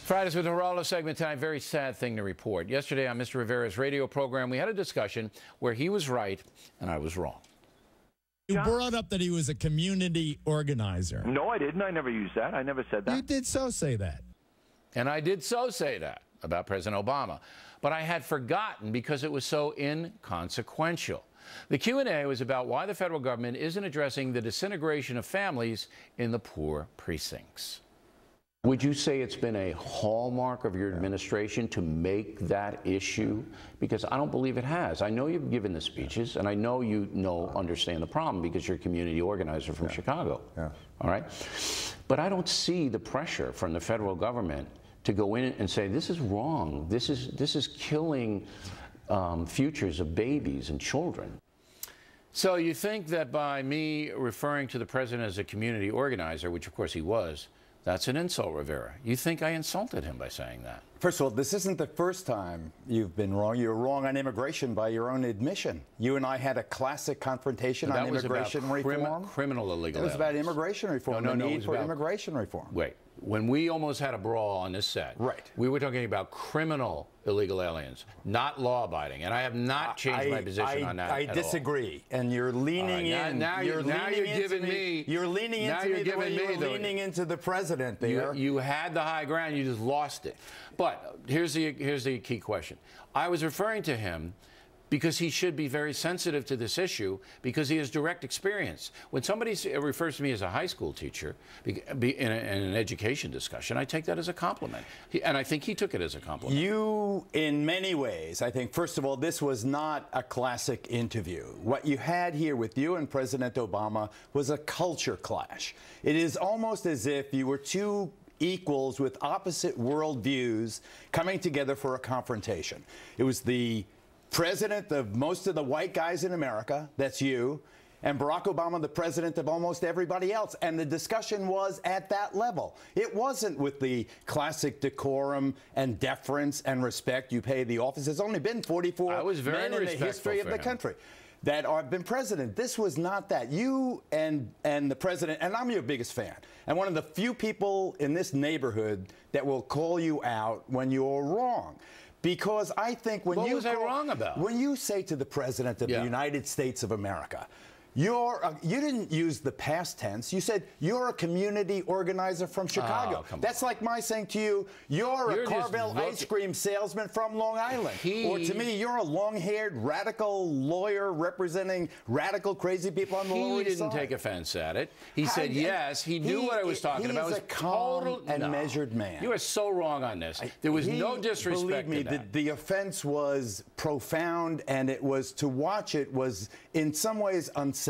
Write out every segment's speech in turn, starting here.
Fridays with Geraldo segment tonight. Very sad thing to report. Yesterday on Mr. Rivera's radio program, we had a discussion where he was right and I was wrong. You brought up that he was a community organizer. No, I didn't. I never used that. I never said that. You did so say that. And I did so say that about President Obama. But I had forgotten because it was so inconsequential. The Q&A was about why the federal government isn't addressing the disintegration of families in the poor precincts. Would you say it's been a hallmark of your administration to make that issue? Because I don't believe it has. I know you've given the speeches, and I know you understand the problem because you're a community organizer from Chicago. All right? But I don't see the pressure from the federal government to go in and say, this is wrong. This is killing futures of babies and children. So you think that by me referring to the president as a community organizer, which of course he was, that's an insult, Rivera. You think I insulted him by saying that? First of all, this isn't the first time you've been wrong. You're wrong on immigration by your own admission. You and I had a classic confrontation on immigration reform. Criminal illegal. It was about immigration reform. No, the need for immigration reform. Wait, when we almost had a brawl on this set, right? We were talking about criminal illegal aliens, not law-abiding, and I have not changed my position on that. I disagree, and you're leaning in. Now you're giving me. You're leaning into me the way you're leaning into the president. There, you had the high ground, you just lost it. But here's the key question. I was referring to him because he should be very sensitive to this issue because he has direct experience. When somebody refers to me as a high school teacher in an education discussion, I take that as a compliment. And I think he took it as a compliment. You, in many ways, I think, first of all, this was not a classic interview. What you had here with you and President Obama was a culture clash. It is almost as if you were two equals with opposite worldviews coming together for a confrontation. It was the president of most of the white guys in America, that's you, and Barack Obama, the president of almost everybody else. And the discussion was at that level. It wasn't with the classic decorum and deference and respect you pay the office. There's only been 44 men in the history of the country that have been president. This was not that. You and the president, and I'm your biggest fan, and one of the few people in this neighborhood that will call you out when you're wrong. Because I think when what was I wrong about? When you say to the president of the United States of America, you didn't use the past tense. You said you're a community organizer from Chicago. That's like my saying to you, you're a Carvel ice cream salesman from Long Island. Or to me, you're a long-haired radical lawyer representing radical crazy people on the Lower East Side. He didn't take offense at it. He said yes. He knew what I was talking about. He's a calm and measured man. You are so wrong on this. There was no disrespect. Believe me, the offense was profound, and it was to watch it was in some ways unsettling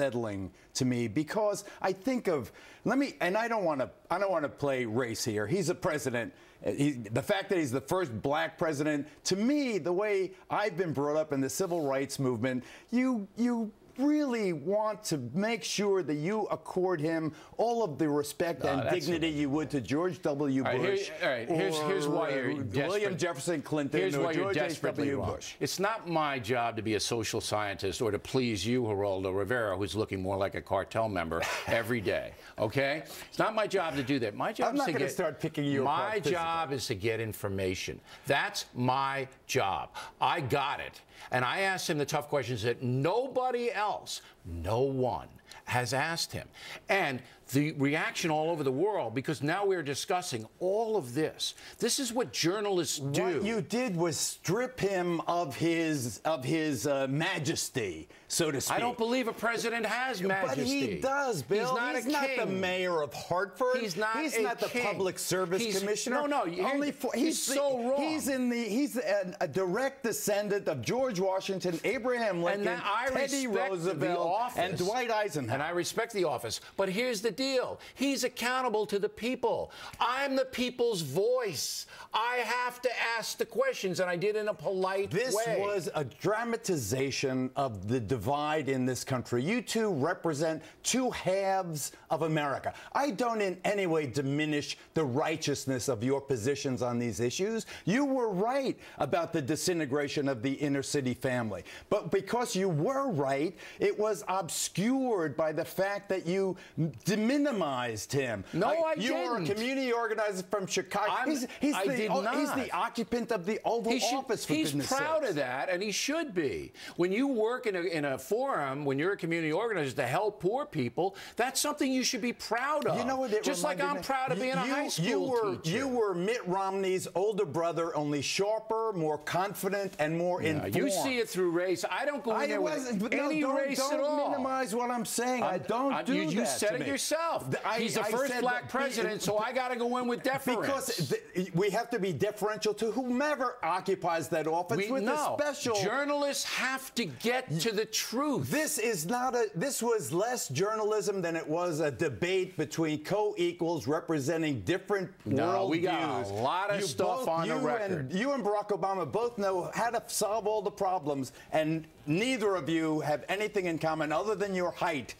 to me because I think of and I don't want to play race here. He's a president. The fact that he's the first black president, to me, the way I've been brought up in the civil rights movement, you really want to make sure that you accord him all of the respect and dignity you would to George W. Bush. Here's why you're desperate. William Jefferson Clinton. Here's why you're George desperately W. wrong. Bush. It's not my job to be a social scientist or to please you, Geraldo Rivera, who's looking more like a cartel member every day. Okay? It's not my job to do that. My job is to get. Start picking you apart. My job is to get information. That's my job. I got it. And I asked him the tough questions that nobody else, no one, has asked him. And the reaction all over the world, because now we're discussing all of this. This is what journalists do. What you did was strip him of his majesty, so to speak. I don't believe a president has majesty. But he does, Bill. He's not the mayor of Hartford. He's not the public service commissioner. No, he's so wrong. He's a direct descendant of George Washington, Abraham Lincoln, Teddy Roosevelt, and Dwight Eisenhower. And I respect the office. But here's the deal. He's accountable to the people. I'm the people's voice. I have to ask the questions, and I did in a polite way. This was a dramatization of the divide in this country. You two represent two halves of America. I don't in any way diminish the righteousness of your positions on these issues. You were right about the disintegration of the inner city family. But because you were right, it was obscured by the fact that you diminished minimized him. No, I You were a didn't. community organizer from Chicago. He's the occupant of the Oval Office, for He's goodness proud sakes. of that, and he should be. When you work in a forum, when you're a community organizer to help poor people, that's something you should be proud of. You know what it Just like I'm proud of being a high school teacher. You were Mitt Romney's older brother, only sharper, more confident, and more informed. You see it through race. I don't go in there with any race at all. Don't minimize what I'm saying. I don't do that. You said it yourself. He's the first black president, so I got to go in with deference. Because we have to be deferential to whomever occupies that office a special. Journalists have to get to the truth. This was less journalism than it was a debate between co-equals representing different world we got views. a lot of stuff on the record. You and Barack Obama both know how to solve all the problems, and neither of you have anything in common other than your height.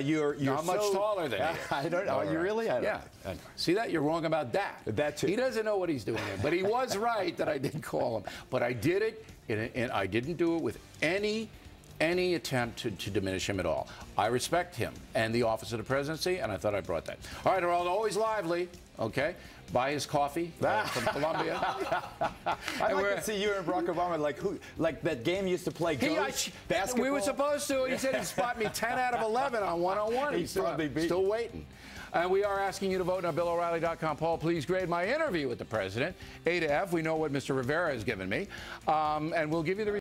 You're not much taller than you. I don't know. You really? I don't know. See that? You're wrong about that. That too. He doesn't know what he's doing there. But he was right that I didn't call him. But I did it, and I didn't do it with any attempt to diminish him at all. I respect him and the office of the presidency, and I thought I brought that. All right, Geraldo, always lively, okay? Buy his coffee from Colombia. I'd like to see you and Barack Obama like that game used to play basketball. We were supposed to. He said he'd spot me 10 out of 11 on 101. He's still waiting. And we are asking you to vote on BillO'Reilly.com poll. Please grade my interview with the president. A to F. We know what Mr. Rivera has given me. And we'll give you the